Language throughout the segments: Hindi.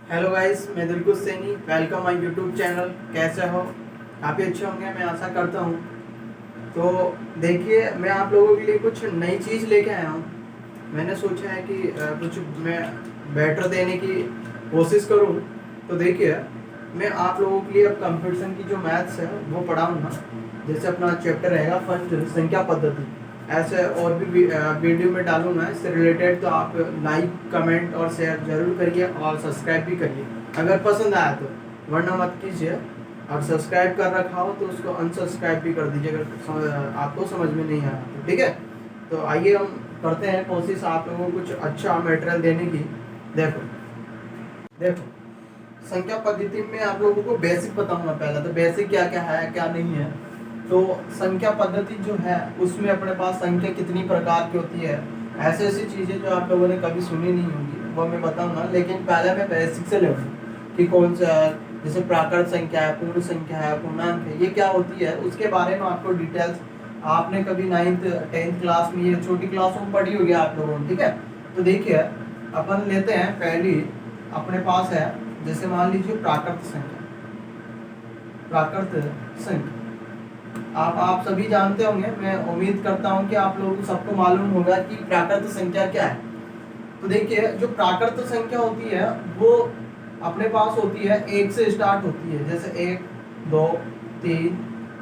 हेलो गाइस, मैं Dilkush Saini. Welcome my YouTube channel. कैसे हो? काफ़ी अच्छे होंगे, मैं आशा करता हूँ। तो देखिए, मैं आप लोगों के लिए कुछ नई चीज़ लेके आया हूँ। मैंने सोचा है कि कुछ मैं बेटर देने की कोशिश करूँ। तो देखिए, मैं आप लोगों के लिए अब कंपटीशन की जो मैथ्स है वो पढ़ाऊँगा। जैसे अपना चैप्टर रहेगा फर्स्ट, संख्या पद्धति। ऐसे और भी वीडियो में डालूंगा इससे रिलेटेड, तो आप लाइक कमेंट और शेयर जरूर करिए और सब्सक्राइब भी करिए अगर पसंद आया तो, वरना मत कीजिए। और सब्सक्राइब कर रखा हो तो उसको अनसब्सक्राइब भी कर दीजिए अगर आपको समझ में नहीं आ रहा तो, ठीक है। तो आइए हम करते हैं कोशिश आप लोगों को कुछ अच्छा मटेरियल देने की। देखो देखो, संख्या पद्धति में आप लोगों को बेसिक बताऊंगा। पहले तो बेसिक क्या क्या है क्या नहीं है। तो संख्या पद्धति जो है उसमें अपने पास संख्या कितनी प्रकार की होती है, ऐसी ऐसी चीज़ें जो आप लोगों ने कभी सुनी नहीं होगी वो मैं बताऊंगा। लेकिन पहले मैं बेसिक से लूँगा कि कौन सा, जैसे प्राकृत संख्या है, पूर्ण संख्या है, पूर्णांक है, ये क्या होती है उसके बारे में आपको डिटेल्स आपने कभी 9th 10th क्लास में, ये छोटी क्लासों में पढ़ी होगी आप लोगों ने, ठीक है। तो देखिए, अपन लेते हैं पहली, अपने पास है जैसे मान लीजिए प्राकृत संख्या। प्राकृत संख्या आप सभी जानते होंगे, मैं उम्मीद करता हूं कि आप लोगों को सबको मालूम होगा कि प्राकृत संख्या क्या है। तो देखिए, जो प्राकृत संख्या होती है वो अपने पास होती है एक से स्टार्ट होती है। जैसे 1 2 3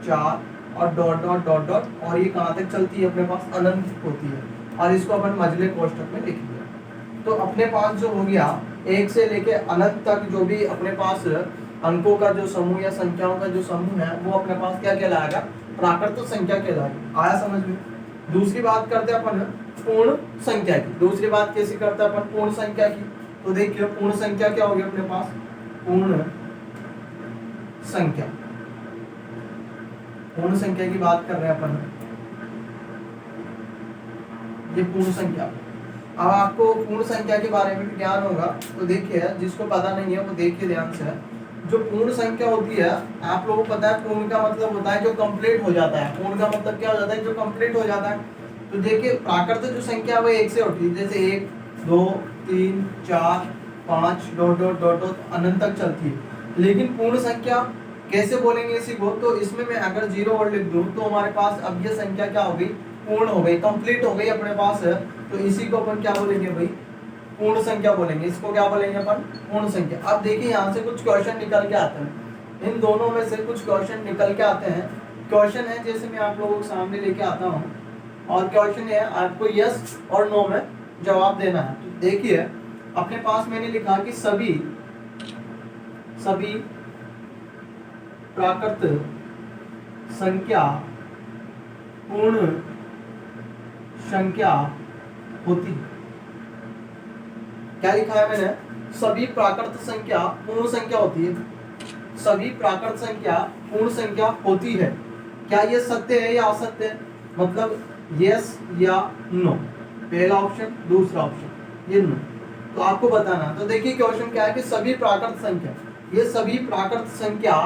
4 और डॉट डॉट डॉट डॉट, और ये कहाँ तक चलती है, अपने पास अनंत होती है। और इसको अपन मझले कोष्ठक में लिखेंगे। तो अपने पास जो हो गया एक से लेके अनंत तक, जो भी अपने पास अंकों का जो समूह या संख्याओं का जो समूह है वो अपने पास क्या कहलाएगा, प्राकृत संख्या कहलाएगा। आया समझ में? दूसरी बात करते हैं अपन पूर्ण संख्या की। दूसरी बात कैसी करते हैं अपन, पूर्ण संख्या की। तो देखिए, पूर्ण संख्या क्या होगी अपने पास, पूर्ण संख्या। पूर्ण संख्या की बात कर रहे हैं अपन, ये पूर्ण संख्या। अब आपको पूर्ण संख्या के बारे में भी ज्ञान होगा, तो देखिए, जिसको पता नहीं है वो देखिए ध्यान से। जो पूर्ण संख्या होती है, आप लोगों को पता है पूर्ण का मतलब होता है जो कंप्लीट हो जाता है। पूर्ण का मतलब क्या हो जाता है, जो कंप्लीट हो जाता है। तो देखिए, प्राकृत जो संख्या वो एक से होती है, जैसे 1 2 3 4 5 डॉट डॉट डॉट डॉट अनंत तक चलती है। लेकिन पूर्ण संख्या कैसे बोलेंगे इसी को, तो इसमें मैं अगर 0 और लिख दूं तो हमारे पास अब ये संख्या क्या हो गई, पूर्ण हो गई, कंप्लीट हो गई अपने पास है। तो इसी को अपन क्या बोलेंगे भाई, पूर्ण संख्या बोलेंगे। इसको क्या बोलेंगे अपन, पूर्ण संख्या। अब देखिए, यहाँ से कुछ क्वेश्चन निकल के आते हैं, इन दोनों में से कुछ क्वेश्चन निकल के आते हैं। क्वेश्चन है जैसे मैं आप लोगों के सामने लेके आता हूँ, और क्वेश्चन है आपको यस और नो में जवाब देना है। तो देखिए, अपने पास मैंने लिखा कि सभी प्राकृत संख्या पूर्ण संख्या होती है। क्या लिखा है मैंने, सभी प्राकृत संख्या पूर्ण संख्या होती है। सभी प्राकृत संख्या पूर्ण संख्या होती है। क्या ये सत्य है या असत्य है, मतलब यस या नो। पहला ऑप्शन, दूसरा ऑप्शन ये नो। तो आपको बताना। तो देखिए, क्वेश्चन क्या है कि सभी प्राकृत संख्या, ये सभी प्राकृत संख्या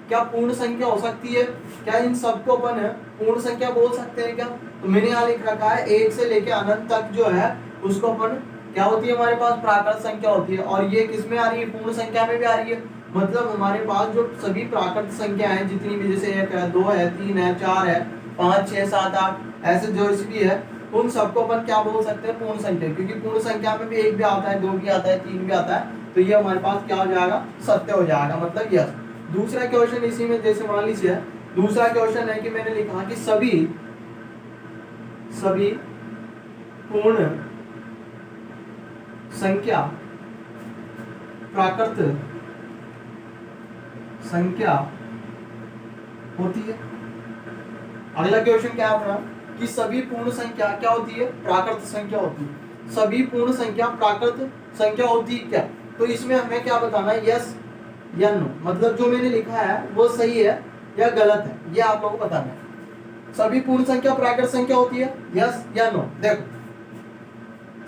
क्या पूर्ण संख्या हो सकती है, क्या इन सबको अपन पूर्ण संख्या बोल सकते हैं क्या। तो मैंने यहाँ लिख रखा है 1 से लेके अनंत तक जो है उसको अपन क्या होती है, हमारे पास प्राकृत संख्या होती है। और ये किस में आ रही है, पूर्ण संख्या में भी आ रही है। मतलब हमारे पास जो सभी प्राकृत संख्या है जितनी भी, जैसे 1 है 2 है 3 है 4 है 5 6 7 8 ऐसे जो भी है, उन सबको अपन क्या बोल सकते हैं, पूर्ण संख्या। क्योंकि पूर्ण संख्या में भी 1 भी आता है, 2 भी आता है, 3 भी आता है। तो ये हमारे पास क्या हो जाएगा, सत्य हो जाएगा, मतलब यस। दूसरा क्वेश्चन इसी में, जैसे मान लीजिए दूसरा क्वेश्चन है कि मैंने लिखा कि सभी पूर्ण संख्या प्राकृत संख्या होती है। अगला क्वेश्चन क्या है अपना, कि सभी पूर्ण संख्या क्या होती है, प्राकृत संख्या होती है। सभी पूर्ण संख्या प्राकृत संख्या होती है क्या। तो इसमें हमें क्या बताना है, यस या नो। मतलब जो मैंने लिखा है वो सही है या गलत है, ये आप लोगों को बताना है। सभी पूर्ण संख्या प्राकृत संख्या होती है, यस या नो। देखो,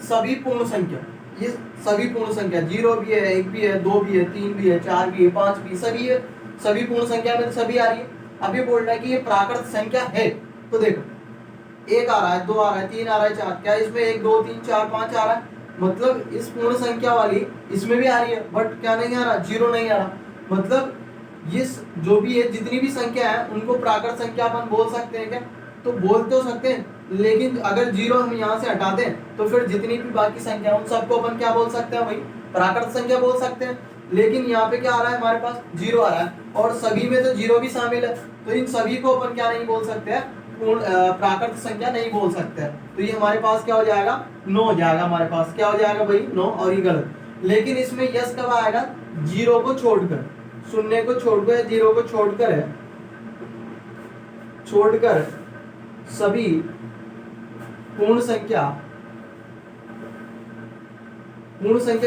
सभी पूर्ण संख्या, ये सभी पूर्ण संख्या, 0 भी है, 1 भी है, 2 भी है, 3 भी है, 4 भी है, 5 भी, सभी है। सभी पूर्ण संख्या में सभी आ रही है। अब ये बोल रहा है कि ये प्राकृत संख्या है। तो देखो, 1 आ रहा है, 2 आ रहा है, 3 आ रहा है, 4, क्या इसमें 1 2 3 4 5 आ रहा है, मतलब इस पूर्ण संख्या वाली इसमें भी आ रही है, बट क्या नहीं आ रहा, जीरो नहीं आ रहा। मतलब ये जो भी है, जितनी भी संख्या है उनको प्राकृत संख्या अपन बोल सकते हैं क्या? तो बोल तो सकते हैं, लेकिन अगर जीरो हम यहाँ से हटा दें तो फिर जितनी भी बाकी संख्या उन सबको अपन क्या बोल सकते हैं भाई? प्राकृत संख्या बोल सकते हैं। लेकिन यहाँ पे क्या आ रहा है हमारे पास? जीरो आ रहा है, और सभी में तो जीरो भी शामिल है, तो इन सभी को अपन क्या नहीं बोल सकते हैं? प्राकृत संख्या नहीं बोल सकते हैं। तो ये हमारे पास क्या हो जाएगा? 9 हो जाएगा हमारे पास। क्या हो जाएगा भाई? 9। और ये गलत। लेकिन इसमें यस कब आएगा? जीरो को छोड़कर, शून्य को छोड़कर, जीरो को छोड़कर सभी पूर्ण संख्या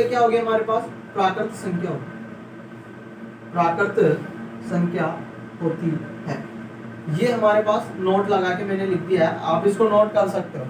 क्या हो गया हमारे पास? प्राकृत संख्या होती है। ये हमारे पास नोट लगा के मैंने लिख दिया है, आप इसको नोट कर सकते हो।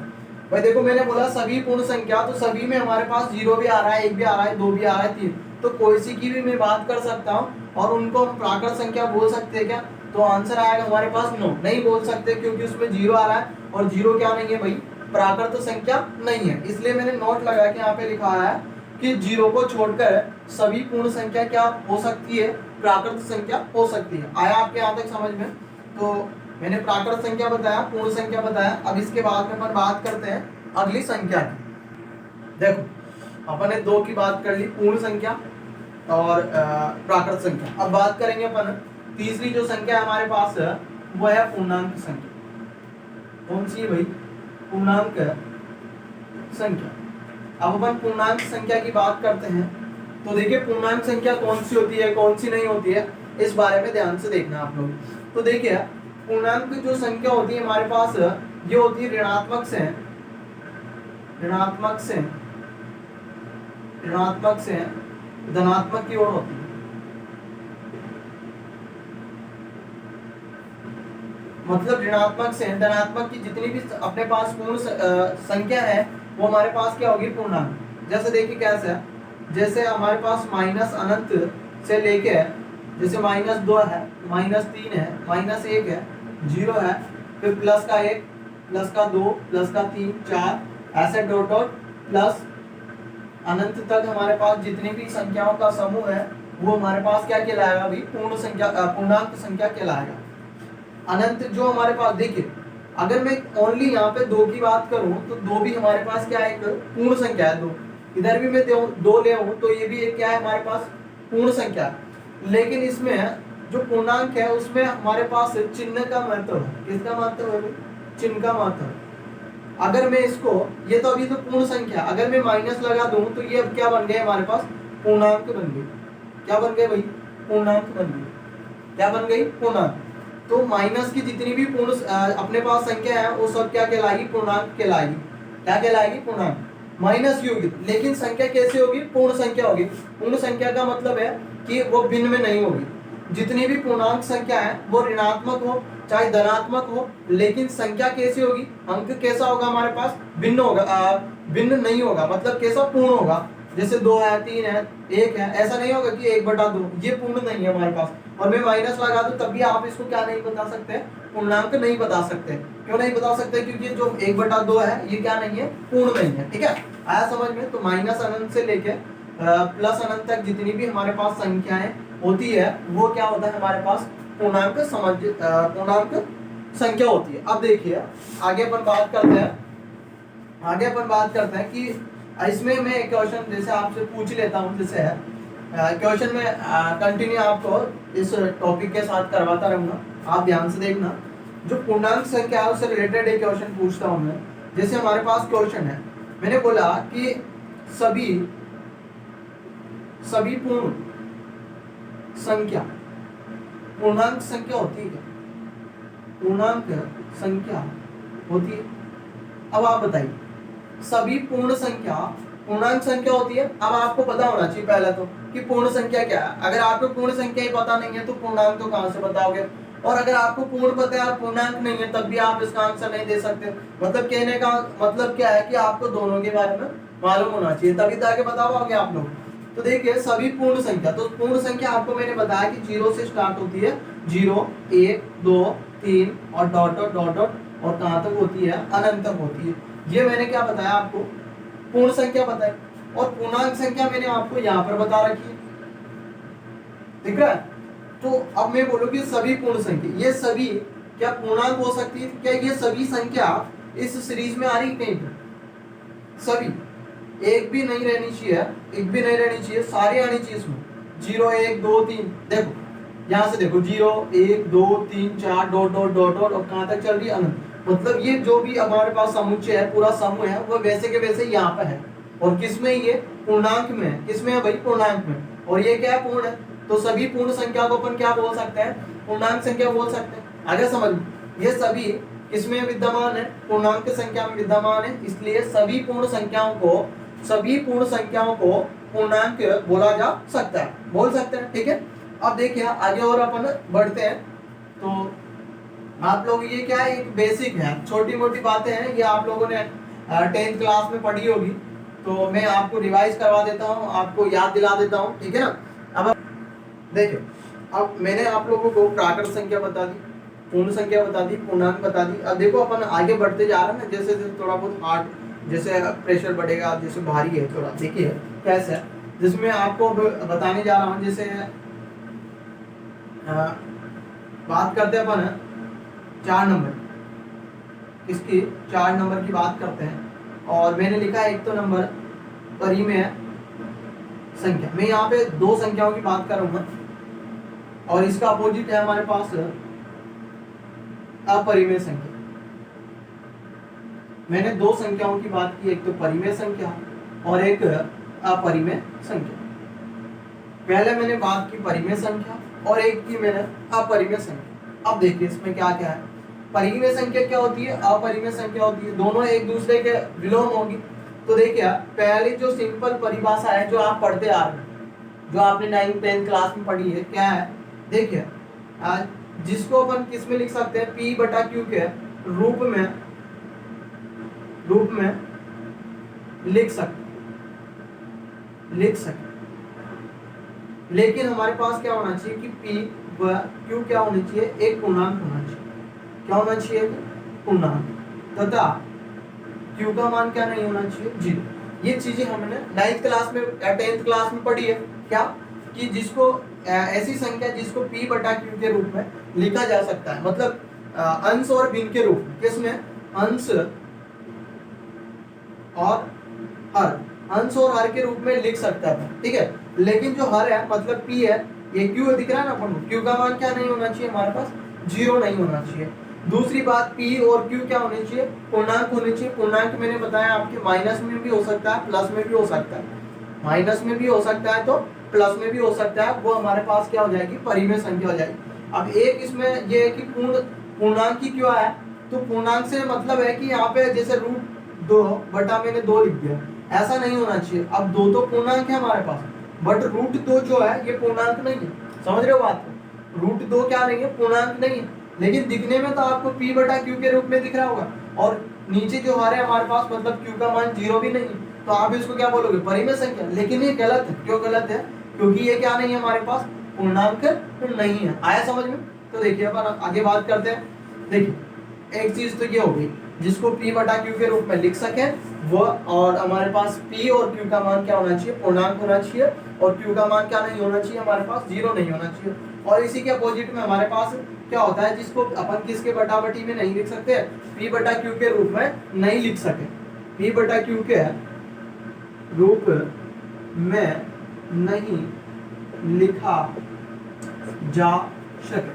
भाई देखो, मैंने बोला सभी पूर्ण संख्या, तो सभी में हमारे पास जीरो भी आ रहा है, एक भी आ रहा है, दो भी आ रहा है, तीन, तो कोई सी की भी मैं बात कर सकता हूँ और उनको हम प्राकृत संख्या बोल सकते हैं क्या? तो आंसर आएगा हमारे पास नो, नहीं बोल सकते, क्योंकि उसमें जीरो आ रहा है और जीरो क्या नहीं है भाई? प्राकृत संख्या नहीं है। इसलिए मैंने नोट लगा के यहाँ पे लिखा है कि जीरो को छोड़कर सभी पूर्ण संख्या क्या हो सकती है? प्राकृत संख्या हो सकती है। आया आपके यहाँ तक समझ में? तो मैंने प्राकृत संख्या बताया, पूर्ण संख्या बताया। अब इसके बाद में अपन बात करते हैं अगली संख्या की। देखो, अपन ने दो की बात कर ली, पूर्ण संख्या और प्राकृत संख्या। अब बात करेंगे अपन तीसरी जो संख्या हमारे पास है, वो है पूर्णांक संख्या। कौन सी है भाई? पूर्णांक संख्या। अब अपन पूर्णांक संख्या की बात करते हैं, तो देखिए पूर्णांक संख्या कौन सी होती है, कौन सी नहीं होती है, इस बारे में ध्यान से देखना आप लोग। तो देखिए, पूर्णांक जो संख्या होती है हमारे पास, ये होती है ऋणात्मक से धनात्मक की ओर होती है। मतलब ऋणात्मक से धनात्मक की जितनी भी अपने पास पूर्ण संख्या है, वो हमारे पास क्या होगी? पूर्णांक। जैसे देखिए कैसे है, जैसे हमारे पास माइनस अनंत से लेके, जैसे -2 है, -3 है, -1 है, 0 है, फिर प्लस का 1, प्लस का 2, प्लस का 3, 4, ऐसे डॉट डॉट प्लस अनंत तक हमारे पास जितनी भी संख्याओं का समूह है, वो हमारे पास क्या कहलाएगा अभी? पूर्णांक संख्या कहलाएगा। अनंत जो हमारे पास, देखिए अगर मैं ओनली यहाँ पे 2 की बात करूं, तो 2 भी हमारे पास क्या है? एक पूर्ण संख्या है। 2 इधर भी मैं 2 ले आऊं तो ये भी एक क्या है हमारे पास? पूर्ण संख्या। लेकिन इसमें जो पूर्णांक है उसमें हमारे पास चिन्ह का महत्व है। किसका महत्व है? चिन्ह का महत्व। अगर मैं इसको, ये तो अभी तो पूर्ण संख्या, अगर मैं माइनस लगा दूं तो ये अब क्या बन गए हमारे पास? पूर्णांक बन गई। क्या बन गए भाई? पूर्णांक बन गई। क्या बन गई? पूर्णांक। तो माइनस की जितनी भी पूर्ण अपने पास संख्या है, वो सब क्या कहलाएगी? पूर्णांक कहलाएगी। क्या कहलाएगी? पूर्णांक। माइनस की होगी, लेकिन संख्या कैसे होगी? पूर्ण संख्या होगी। पूर्ण संख्या का मतलब है कि वो भिन्न में नहीं होगी। जितनी भी पूर्णांक संख्या है वो ऋणात्मक हो चाहे धनात्मक हो, लेकिन संख्या कैसी होगी? अंक कैसा होगा हमारे पास? भिन्न होगा, भिन्न नहीं होगा। मतलब कैसा? पूर्ण होगा। जैसे 2 है, 3 है, 1 है, ऐसा नहीं होगा कि 1/2, ये पूर्ण नहीं है हमारे पास। और मैं माइनस लगा दूं तब भी आप इसको क्या नहीं बता सकते? पूर्णांक नहीं बता सकते। क्यों नहीं बता सकते? क्योंकि जो 1/2 है ये क्या नहीं है? पूर्ण नहीं है। ठीक है, आया समझ में? तो माइनस अनंत से लेके प्लस अनंत तक जितनी भी हमारे पास संख्याएं होती है, वो क्या होता है हमारे पास? पूर्णांक संख्या होती है। अब देखिए आगे अपन बात करते हैं कि इसमें मैं एक क्वेश्चन जैसे आपसे पूछ लेता हूँ। जैसे है क्वेश्चन में कंटिन्यू आपको इस टॉपिक के साथ करवाता रहूंगा, आप ध्यान से देखना। जो पूर्णांक संख्या है उससे रिलेटेड एक क्वेश्चन पूछता हूँ मैं। जैसे हमारे पास क्वेश्चन है, मैंने बोला कि सभी पूर्ण संख्या पूर्णांक संख्या होती है क्या? पूर्णांक संख्या होती है। अब आप बताइए, सभी पूर्ण संख्या पूर्णांक संख्या होती है। अब आपको पता होना चाहिए पहले तो कि पूर्ण संख्या क्या है। अगर आपको पूर्ण संख्या ही पता नहीं है तो पूर्णांक तो कहां से बताओगे? और अगर आपको पूर्ण पता है और पूर्णांक नहीं है तब भी आप इसका आंसर नहीं दे सकते। मतलब कहने का मतलब क्या है कि आपको दोनों के बारे में मालूम होना चाहिए, तभी तो आगे बता पाओगे आप लोग। तो देखिए सभी पूर्ण संख्या, तो पूर्ण संख्या आपको मैंने बताया कि 0 से स्टार्ट होती है। 0, 1, 2, 3 और डॉट डॉट डॉट डॉट और कहां तक होती है? अनंत तक होती है। ये मैंने क्या बताया आपको? पूर्ण संख्या बताई। और पूर्णांक संख्या मैंने आपको यहाँ पर बता रखी है, ठीक है। तो अब मैं बोलूँ कि सभी पूर्ण संख्या, ये सभी क्या पूर्णांक हो सकती है? क्या ये सभी संख्या इस सीरीज में आ रही कहीं पर? सभी, एक भी नहीं रहनी चाहिए, एक भी नहीं रहनी चाहिए, सारी आनी चाहिए इसमें। 0 1 2 3, देखो यहाँ से देखो 0 1 2 3 4 डॉट डॉट डॉट डॉट, और कहाँ तक चल रही है? अनंत। मतलब ये जो भी हमारे पास समुच्चय है, पूरा समूह है, वो वैसे के वैसे यहाँ पे है। और किसमें? ये पूर्णांक में है। किसमें है भाई? पूर्णांक में। और ये क्या है? पूर्ण है। तो सभी पूर्ण संख्या को अपन क्या बोल सकते हैं? पूर्णांक संख्या बोल सकते हैं। आगे समझ में, ये सभी किसमें विद्यमान है? पूर्णांक संख्या में विद्यमान है, इसलिए सभी पूर्ण संख्याओं को पूर्णांक बोला जा सकता है, बोल सकते हैं, ठीक है। अब देखिए आगे और अपन बढ़ते हैं। तो आप लोग, ये क्या है, एक बेसिक है, छोटी मोटी बातें हैं, ये आप लोगों ने 10th क्लास में पढ़ी होगी, तो मैं आपको रिवाइज करवा देता हूँ, आपको याद दिला देता हूँ, ठीक है ना। अब देखिए, अब मैंने आप लोगों को प्राकृत संख्या बता दी, पूर्ण संख्या बता दी, पूर्णांक बता दी। अब देखो अपन आगे बढ़ते जा रहे हैं ना, जैसे जैसे थोड़ा बहुत हार्ड, जैसे प्रेशर बढ़ेगा, जैसे भारी है थोड़ा, देखिए कैसे, जिसमें आपको बताने जा रहा हूँ। जैसे बात करते हैं अपन 4 नंबर, इसकी 4 नंबर की बात करते हैं, और मैंने लिखा है एक तो नंबर परिमेय संख्या। मैं यहाँ पे 2 संख्याओं की बात करूंगा, और इसका अपोजिट है हमारे पास अपरिमेय संख्या। मैंने 2 संख्याओं की बात की, एक तो परिमेय संख्या और एक अपरिमेय संख्या। पहले मैंने बात की परिमेय संख्या, और एक की मैंने अपरिमेय संख्या। अब देखिए इसमें क्या क्या है। परिमेय संख्या क्या होती है, अपरिमेय संख्या होती है, दोनों एक दूसरे के विलोम होगी। तो देखिए पहली जो सिंपल परिभाषा है, जो आप पढ़ते आ रहे हैं, जो आपने 9th 10th क्लास में पढ़ी है, क्या है? देखिए जिसको अपन किस में लिख सकते हैं? P बटा Q के रूप में लिख सकते, लेकिन हमारे पास क्या होना चाहिए कि P व Q क्या होनी चाहिए? एक पूर्णांक होना चाहिए। क्या होना चाहिए? पूर्णांक। तथा Q का मान क्या नहीं होना चाहिए? 0। ये चीजें हमने 9th क्लास में 10th क्लास में पढ़ी है। क्या कि जिसको ऐसी संख्या जिसको P बटा Q के रूप में लिखा जा सकता है, मतलब अंश और भिन्न के रूप में। किसमें? अंश और हर के रूप में लिख सकता है, ठीक है। लेकिन जो हर है, मतलब P है, ये Q दिख रहा है ना अपन को, Q का मान क्या नहीं होना चाहिए? हमारे पास 0 नहीं होना चाहिए। दूसरी बात, P और Q क्या होने चाहिए? पूर्णांक होने चाहिए। पूर्णांक मैंने बताया आपके माइनस में भी हो सकता है, प्लस में भी हो सकता है। माइनस में भी हो सकता है तो प्लस में भी हो सकता है, वो हमारे पास क्या हो जाएगी? परिमेय संख्या हो जाएगी। अब एक इसमें ये है कि पूर्णांक की क्यों है? तो पूर्णांक से मतलब है कि यहाँ पे जैसे √2 बटा मैंने 2 लिख दिया, ऐसा नहीं होना चाहिए। अब 2 तो पूर्णांक है हमारे पास, बट √2 जो है ये पूर्णांक नहीं है। समझ रहे हो बात को? √2 क्या नहीं है? पूर्णांक नहीं है, लेकिन दिखने में तो आपको P बटा Q के रूप में दिख रहा होगा। और नीचे जो हर है हमारे पास, मतलब Q का मान 0 भी नहीं है, तो आप इसको क्या बोलोगे? परिमेय संख्या। लेकिन ये गलत है। क्यों गलत है? क्योंकि ये क्या नहीं है हमारे पास? पूर्णांक नहीं है। आया समझ में? तो देखिए अपन आगे बात करते हैं। देखिए एक चीज तो ये होगी, जिसको P बटा Q के रूप में लिख सके वो, और हमारे पास P और Q का मान क्या होना चाहिए? पूर्णांक होना चाहिए। और Q का मान क्या नहीं होना चाहिए? हमारे पास 0 नहीं होना चाहिए। और इसी के अपोजिट में हमारे पास क्या होता है, जिसको अपन किसके बटाबटी में नहीं लिख सकते? P बटा Q के रूप में नहीं लिख सके। P बटा Q के रूप में नहीं लिखा जा सके,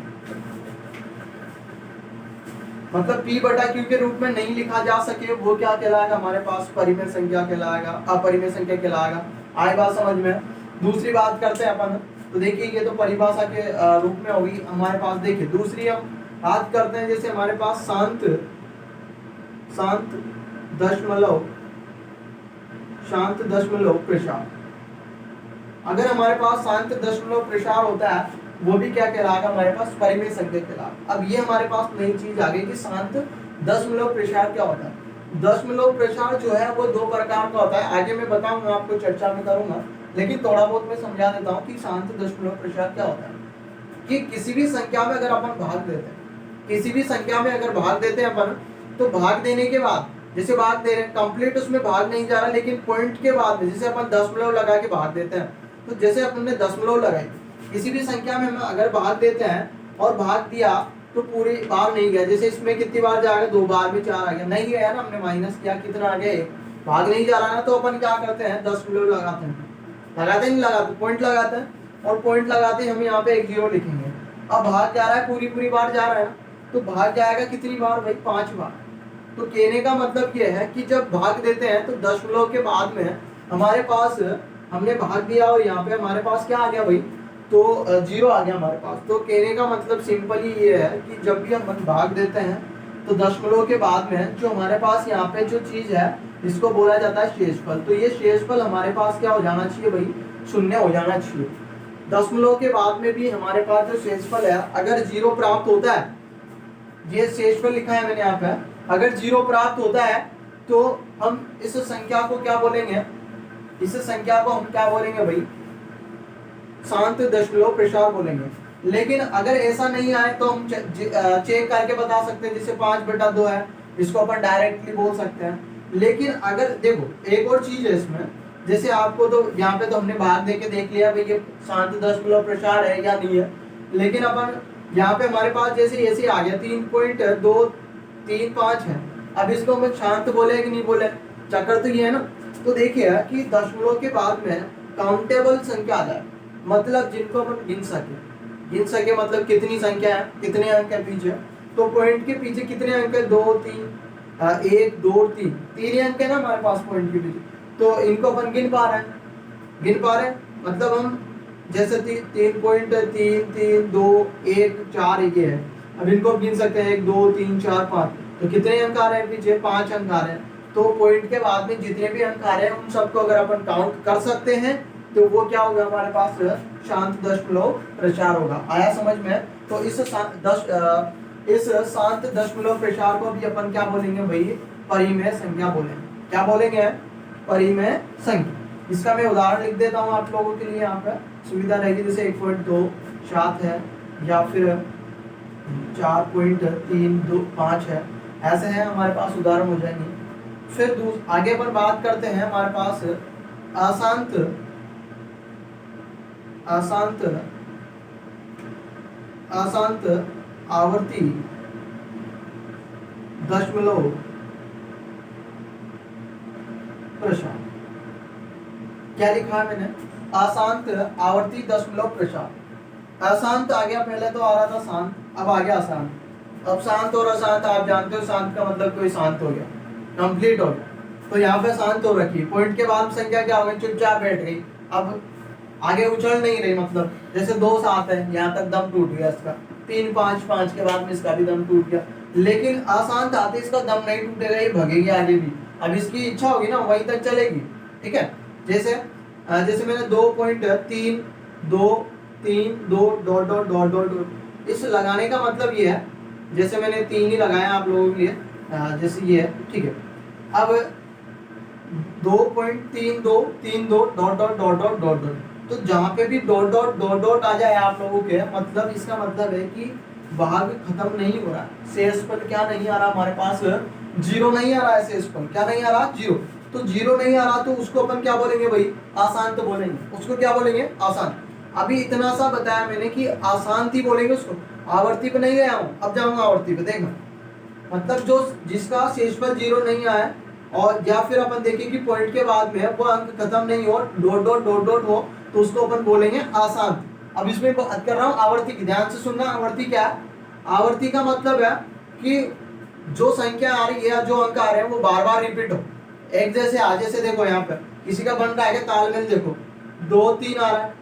मतलब P बटा Q के रूप में नहीं लिखा जा सके, वो क्या कहलाएगा? हमारे पास परिमेय संख्या कहलाएगा, अपरिमेय संख्या कहलाएगा। आए बात समझ में? दूसरी बात करते हैं अपन। तो देखिए ये तो परिभाषा के रूप में होगी हमारे पास। देखिए दूसरी हम बात करते हैं, जैसे हमारे पास शांत दशमलव प्रसार। अगर हमारे पास शांत दशमलव प्रसार होता है, वो भी क्या कहलाएगा? हमारे पास परिमेय संख्या कहलाएगा। अब ये हमारे पास नई चीज आ गई कि शांत दशमलव प्रसार क्या होता है। दशमलव प्रसार जो है वो 2 प्रकार का होता है। आगे मैं बताऊंगा, आपको चर्चा में करूंगा, लेकिन थोड़ा बहुत मैं समझा देता हूँ कि शांत दशमलव प्रसार क्या होता है। कि किसी भी संख्या में अगर अपन भाग देते हैं, किसी भी संख्या में अगर भाग देते हैं अपन, तो भाग देने के बाद जैसे भाग दे रहे हैं कंप्लीट उसमें भाग नहीं जा रहा, लेकिन पॉइंट के बाद में जैसे अपन दशमलव लगा के भाग देते हैं, तो जैसे अपन ने दशमलव लगाई किसी भी संख्या में हम अगर भाग देते हैं और भाग दिया तो पूरी बार नहीं गया, जैसे इसमें कितनी बार जाएगा, 2 बार में 4 आ गया, नहीं गया ना, हमने माइनस किया कितना आ गया, 1 भाग नहीं जा रहा ना, तो अपन क्या करते हैं दशमलव लगाते हैं, लगाते नहीं लगाते, पॉइंट लगाते हैं, और पॉइंट लगाते ही हम यहाँ पे 1 0 लिखेंगे। अब भाग जा रहा है पूरी बार जा रहा है, तो भाग जाएगा कितनी बार भाई, 5 बार। तो कहने का मतलब ये है कि जब भाग देते हैं तो दशमलव के बाद में हमारे पास हमने भाग दिया और यहाँ पे हमारे पास क्या आ गया भाई, तो 0 आ गया हमारे पास। तो कहने का मतलब सिंपली ये है कि जब भी हम भाग देते हैं तो दशमलव के बाद में जो हमारे पास यहाँ पे जो चीज है इसको बोला जाता है शेषफल। तो ये शेषफल हमारे पास क्या हो जाना चाहिए भाई, 0 हो जाना चाहिए। दशमलव के बाद में भी हमारे पास जो शेषफल है अगर 0 प्राप्त होता है, ये शेषफल लिखा है मैंने यहाँ पे, अगर 0 प्राप्त होता है तो हम इस संख्या को क्या बोलेंगे, इस संख्या को हम क्या बोलेंगे भाई, शांत दशमलव प्रसार बोलेंगे। लेकिन अगर ऐसा नहीं आए तो हम चेक करके बता सकते हैं, जैसे 5/2 है, इसको अपन डायरेक्टली बोल सकते हैं। लेकिन अगर देखो एक और चीज है इसमें, जैसे आपको तो यहाँ पे तो हमने भाग दे के देख लिया भाई ये शांत दशमलव प्रसार है या नहीं है, लेकिन अपन यहाँ पे हमारे पास जैसे ऐसे आ गया 3.235 है, अब इसको हम शांत बोले कि नहीं बोले, चक्कर तो ये है ना। तो देखिए कि दशमलव के बाद में काउंटेबल संख्या आ जाए, मतलब जिनको अपन गिन सके मतलब कितनी संख्या है, कितने अंक है पीछे, तो पॉइंट के पीछे कितने अंक है, 2 3 1 2 3 3 अंक है ना हमारे पास पॉइंट के पीछे, तो इनको अपन गिन पा रहे हैं, मतलब हम जैसे 3.3 2 1 4 ये है, अब इनको गिन सकते हैं 1 2 3 4 5, तो कितने अंक आ रहे हैं पीछे, 5 अंक आ रहे हैं। तो पॉइंट के बाद में जितने भी अंक आ रहे हैं उन सबको अगर अपन काउंट कर सकते हैं तो वो क्या होगा हमारे पास, शांत दशमलव प्रसार होगा। आया समझ में? तो इस शांत दशमलव प्रसार को भी अपन क्या बोलेंगे भाई, परिमेय संख्या बोलेंगे। क्या बोलेंगे, परिमेय संख्या। इसका मैं उदाहरण लिख देता हूँ आप लोगों के लिए, यहाँ पे सुविधा रहेगी, जैसे 1.27 है या फिर 4.325 है, ऐसे है हमारे पास उदाहरण हो जाएंगे। फिर आगे पर बात करते हैं, हमारे पास अशांत आवर्ती दशमलव प्रसार। क्या लिखा है मैंने, अशांत आवर्ती दशमलव प्रसार। अशांत आ गया, पहले तो आ रहा था शांत, अब आ गया अशांत। अब शांत और अशांत आप जानते हो, शांत का मतलब कोई शांत हो गया, कंप्लीट हो गया, तो यहाँ पे शांत हो रखी, पॉइंट के बाद संख्या क्या हो गई, चुपचाप बैठ गई, अब आगे उछल नहीं रही, मतलब जैसे 2 7 है, यहाँ तक दम टूट गया इसका, 3 5 5 के बाद में इसका भी दम टूट गया। लेकिन अशांत आते इसका दम नहीं टूटेगा, ये भगेगी आगे भी, अब इसकी इच्छा होगी ना वहीं तक चलेगी। ठीक है, जैसे मैंने 2.3 2 3 2 डॉट डॉट डॉट डॉट, इस लगाने का मतलब ये है, जैसे मैंने 3 ही लगाया आप लोगों के लिए, जैसे ये है, ठीक है। अब 2.3232 dot dot dot dot dot dot, तो जहाँ पे भी डॉट डॉट डॉट डॉट आ जाए आप लोगों के, मतलब इसका मतलब है कि भाग खत्म नहीं हो रहा, शेषफल क्या नहीं आ रहा हमारे पास, 0 नहीं आ रहा है, शेषफल क्या नहीं आ रहा, 0। तो 0 नहीं आ रहा तो उसको अपन क्या बोलेंगे भाई, अशांत बोलेंगे, उसको क्या बोलेंगे, अशांत। अभी इतना सा बताया मैंने कि अशांत ही बोलेंगे उसको, आवर्ती पे नहीं गया हूँ, अब जाऊंगा आवर्ती पे, देखना मतलब जो जिसका शेषफल 0 नहीं आया, और या फिर अपन देखें कि पॉइंट के बाद में वो अंक खत्म नहीं हो, डॉट डॉट डॉट डॉट हो, तो उसको अपन बोलेंगे अशांत। अब इसमें बात कर रहा हूँ आवर्ती की, ध्यान से सुनना, आवर्ती क्या है, आवर्ती का मतलब है कि जो संख्या आ रही है या जो अंक आ रहे हैं वो बार बार रिपीट हो, एक जैसे आ, जैसे देखो यहाँ पे किसी का बन रहा है तालमेल, देखो 2 3 आ रहा है,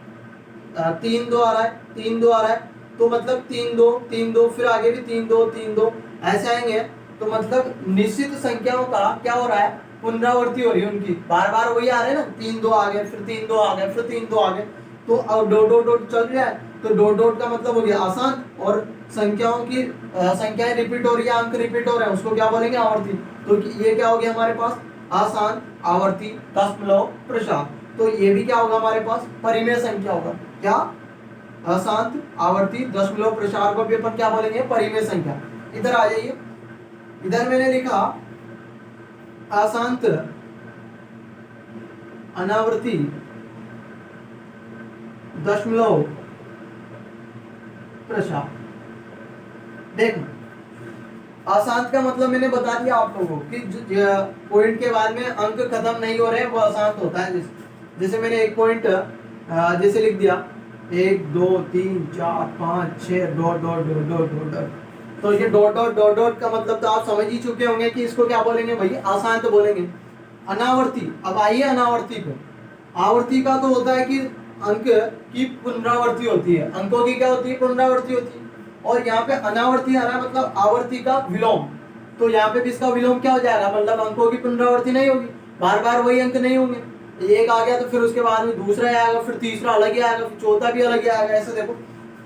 3 2 आ रहा है, 3 2 आ रहा है, तो मतलब 3 2 3 2, फिर आगे भी 3 2 3 2 ऐसे आएंगे, तो मतलब निश्चित संख्याओं का क्या हो रहा है, पुनरावृत्ति हो रही है उनकी, बार बार वही आ रहे हैं ना, 3 2 आ गए, फिर 3 2 आ गए, फिर 3 2 आ गए, तो अब डॉट डॉट डॉट चल रहा है, तो डॉट डॉट का मतलब हो गया अशांत, और संख्याओं की संख्याएं रिपीट हो रही है, अंक रिपीट हो रहे हैं, उसको क्या बोलेंगे, आवर्ती। तो ये क्या हो गया हमारे पास, अशांत आवर्ती दशमलव प्रसार। तो ये भी क्या होगा हमारे पास, परिमेय संख्या होगा। क्या, अशांत आवर्ती दशमलव प्रसार को भी अपन क्या बोलेंगे, परिमेय संख्या। इधर आ जाइए, इधर मैंने लिखा अशांत अनावर्ती दशमलव प्रसार। देखना, अशांत का मतलब मैंने बता दिया आप लोगों को कि पॉइंट के बाद में अंक खत्म नहीं हो रहे वो अशांत होता है। जैसे मैंने एक पॉइंट जैसे लिख दिया 1 2 3 4 5 6 dot dot dot dot dot dot, तो ये डॉट डॉट डॉट डॉट का मतलब तो आप समझ ही चुके होंगे कि इसको क्या बोलेंगे भाई, अशांत बोलेंगे। अनावर्ती, अब आइए अनावर्ती पे। आवर्ती का तो होता है कि अंक की पुनरावृत्ति होती है, अंकों की क्या होती है, पुनरावृत्ति होती है। और यहाँ पे अनावर्ती आ रहा है मतलब आवर्ती का विलोम, तो यहाँ पे भी इसका विलोम क्या हो जाएगा, मतलब अंकों की पुनरावृत्ति नहीं होगी, बार बार वही अंक नहीं होंगे। एक आ गया तो फिर उसके बाद में दूसरा आएगा, फिर तीसरा अलग ही आएगा, फिर चौथा भी अलग ही आएगा। ऐसे देखो,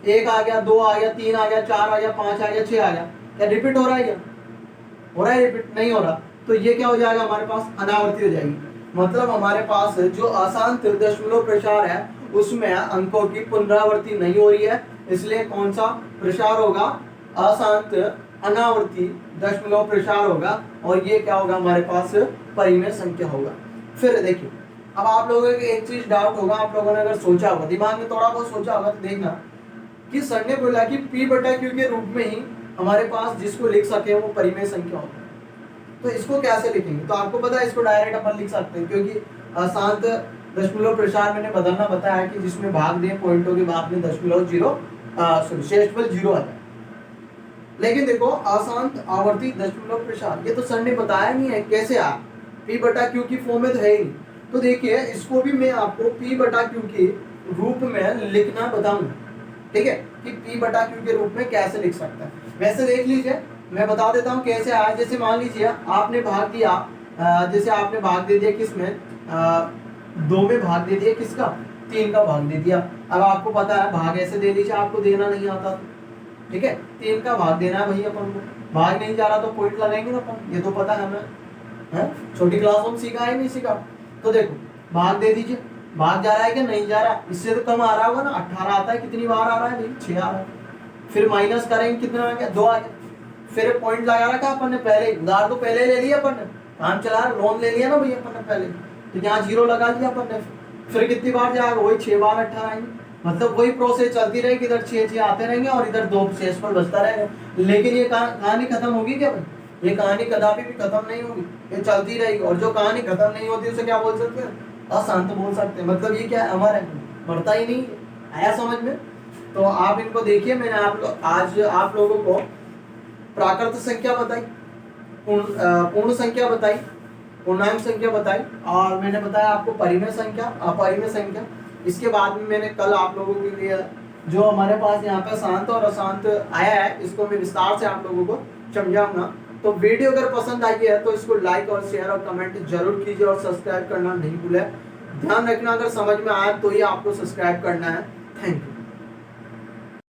एक आ गया, दो आ गया, तीन आ गया, चार आ गया, पांच आ गया, छह आ गया। क्या रिपीट हो रहा है, क्या हो रहा है, रिपीट नहीं हो रहा। तो ये क्या हो जाएगा, हमारे पास अनावर्ती हो जाएगी। मतलब हमारे पास जो अशांत दशमलव प्रसार है उसमें अंकों की पुनरावृत्ति नहीं हो रही है, इसलिए कौन सा प्रसार होगा, अशांत अनावर्ती दशमलव प्रसार होगा। और ये क्या होगा, हमारे पास परिमेय संख्या होगा। फिर देखिए, अब आप लोगों को एक चीज डाउट होगा, आप लोगों ने अगर सोचा होगा, दिमाग में थोड़ा बहुत सोचा होगा, तो देखना कि सर ने बोला कि P बटा Q के रूप में ही हमारे पास जिसको लिख सके वो परिमेय संख्या होगा। तो इसको कैसे लिखेंगे, तो आपको पता है इसको डायरेक्ट अपन लिख सकते हैं, क्योंकि अशांत दशमलव प्रसार मैंने बदलना बताया कि जिसमें भाग दिए पॉइंटों के बाद में दशमलव जीरो सॉरी शेषफल जीरो आता है। लेकिन देखो, अशांत आवर्ती दशमलव प्रसार ये तो सर ने बताया नहीं है कैसे आ, P बटा Q की फॉर्म में तो है ही नहीं। तो देखिए, इसको भी मैं आपको P बटा Q के रूप में लिखना बताऊंगा, ठीक है, कि P बटा Q के रूप में कैसे लिख सकते हैं। वैसे देख लीजिए, मैं बता देता हूँ कैसे आया। जैसे मान लीजिए आपने भाग दिया, जैसे आपने भाग दे दिया किसमें, 2 में भाग दे दिया, किसका, 3 का भाग दे दिया। अब आपको पता है भाग ऐसे दे लीजिए, आपको देना नहीं आता तो, ठीक है, 3 का भाग देना है भैया अपन को, भाग नहीं जा रहा तो पॉइंट लगाएंगे ना अपन, ये तो पता है हमें, है छोटी क्लास में सीखा है नहीं सीखा। तो देखो, भाग दे दीजिए, भाग जा रहा है कि नहीं जा रहा, इससे तो कम आ रहा होगा ना, 18 आता है, कितनी बार आ रहा है भाई, 6 आ रहा है। फिर माइनस करेंगे, कितना आ गया, 2 आ गया। फिर पॉइंट लगा रखा अपन ने, पहले उधार तो पहले ले लिया अपन ने, काम चला लोन ले लिया ना भैया अपन ने पहले, तो यहाँ 0 लगा दिया अपन ने। फिर कितनी बार जाएगा, वही 6 बार 18 आएंगे, मतलब वही प्रोसेस चलती रहेगी, इधर 6 आते रहेंगे और इधर 2 शेषफल बचता रहेगा। लेकिन ये कहानी खत्म होगी क्या भाई, ये कहानी कदापि भी खत्म नहीं होगी, ये चलती रहेगी। और जो कहानी खत्म नहीं होती उसे क्या बोल सकते हैं, अशांत बोल सकते हैं। मतलब ये क्या है, हमारा बढ़ता ही नहीं, आया समझ में। तो आप इनको देखिए, मैंने आज आप लोगों को प्राकृत संख्या बताई, पूर्ण संख्या बताई, पूर्णांक संख्या बताई, और मैंने बताया आपको परिमेय संख्या, अपरिमेय संख्या। इसके बाद में मैंने कल आप लोगों के लिए जो हमारे पास यहाँ पे शांत और अशांत आया है, इसको मैं विस्तार से आप लोगों को समझाऊंगा। तो वीडियो अगर पसंद आई है तो इसको लाइक और शेयर और कमेंट जरूर कीजिए, और सब्सक्राइब करना नहीं भूलें। ध्यान रखना, अगर समझ में आया तो ही आपको सब्सक्राइब करना है। Thank you.